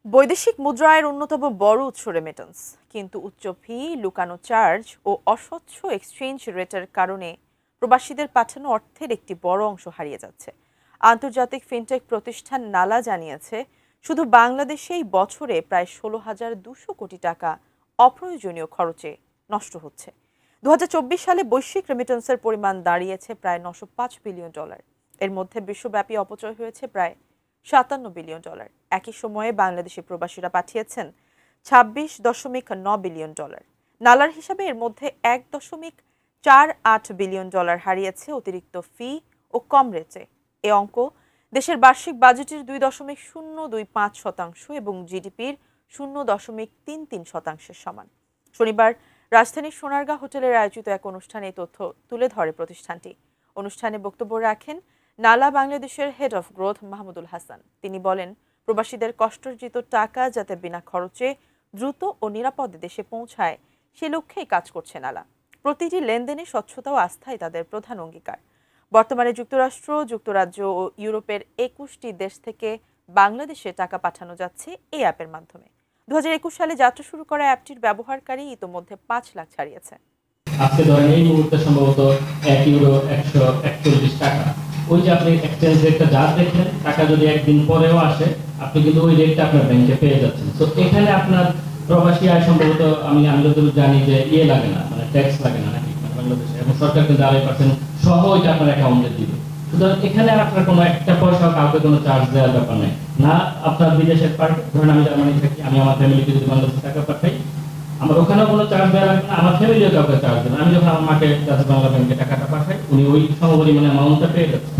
বৈদেশিক মুদ্রায়ের অন্যতম বড় উৎস রেমিটেন্স, কিন্তু উচ্চ ফি, লুকানো চার্জ ও অস্বচ্ছ এক্সচেঞ্জ রেটের কারণে প্রবাসীদের পাঠানো অর্থের একটি বড় অংশ হারিয়ে যাচ্ছে। আন্তর্জাতিক ফিনটেক প্রতিষ্ঠান নালা জানিয়েছে, শুধু বাংলাদেশেই বছরে প্রায় 16,200 কোটি টাকা অপ্রয়োজনীয় খরচে নষ্ট হচ্ছে। 2024 সালে বৈশ্বিক রেমিটেন্সের পরিমাণ দাঁড়িয়েছে প্রায় $905 বিলিয়ন। এর মধ্যে বিশ্বব্যাপী অপচয় হয়েছে প্রায় $57 বিলিয়ন। একই সময়ে বাংলাদেশি প্রবাসীরা পাঠিয়েছেন $26.9 বিলিয়ন। নালার হিসাবে এর মধ্যে $1.48 বিলিয়ন হারিয়েছে অতিরিক্ত ফি ও কম রেটে। এ অঙ্ক দেশের বার্ষিক বাজেটের 2.025% এবং জিডিপির 0.33%-এর সমান। শনিবার রাজধানীর সোনারগাঁ হোটেলের আয়োজিত এক অনুষ্ঠানে এই তথ্য তুলে ধরে প্রতিষ্ঠানটি। অনুষ্ঠানে বক্তব্য রাখেন নালা বাংলাদেশের head of growth Mahmudul Hasan. তিনি বলেন, প্রবাসীদের কষ্টার্জিত টাকা যাতে বিনা খরচে দ্রুত ও নিরাপদে দেশে পৌঁছায়, সে লক্ষ্যেই কাজ করছে নালা। প্রতিটি লেনদেনে স্বচ্ছতা ও আস্থাই তাদের প্রধান অঙ্গীকার। বর্তমানে যুক্তরাষ্ট্র, যুক্তরাজ্য ও ইউরোপের 21টি দেশ থেকে বাংলাদেশে টাকা পাঠানো যাচ্ছে এই অ্যাপের মাধ্যমে। 2021 সালে যাত্রা শুরু করা অ্যাপটির ব্যবহারকারী ইতোমধ্যে 5 লাখ ছাড়িয়েছে। আজকে ধরেন এই মুহূর্তে সম্ভবত 1 ইউরো 141 টাকা। ওই যে আপনি এক্সচেঞ্জ রেটটা যা দেখলেন, টাকা যদি একদিন পরেও আসে, আপনি কিন্তু ওই রেটটা আপনার ব্যাংকে পেয়ে যাচ্ছেন। তো এখানে আপনার প্রবাসী আয় সম্ভবত আমি যতটুকু জানি যে লাগে না, মানে ট্যাক্স লাগে না নাকি বাংলাদেশে, এবং সরকার কিন্তু 2.5% সহ ওইটা আপনার অ্যাকাউন্টে দিবে। সুতরাং এখানে আপনার কোনো একটা পয়সাও কাউকে কোনো চার্জ দেওয়ার ব্যাপার নেই। না আপনার বিদেশের পার্টি, ধরেন আমি জার্মানি থাকি, আমি আমার ফ্যামিলিকে যদি বাংলাদেশে টাকা পাঠাই, আমার ওখানেও কোনো চার্জ দেওয়া লাগবে না, আমার ফ্যামিলিও কাউকে চার্জ দেবে না। আমি যখন আমার মাকে বাংলা ব্যাংকে টাকাটা পাঠাই, উনি ওই সমপরিমাণে অ্যামাউন্টটা পেয়ে যাচ্ছেন।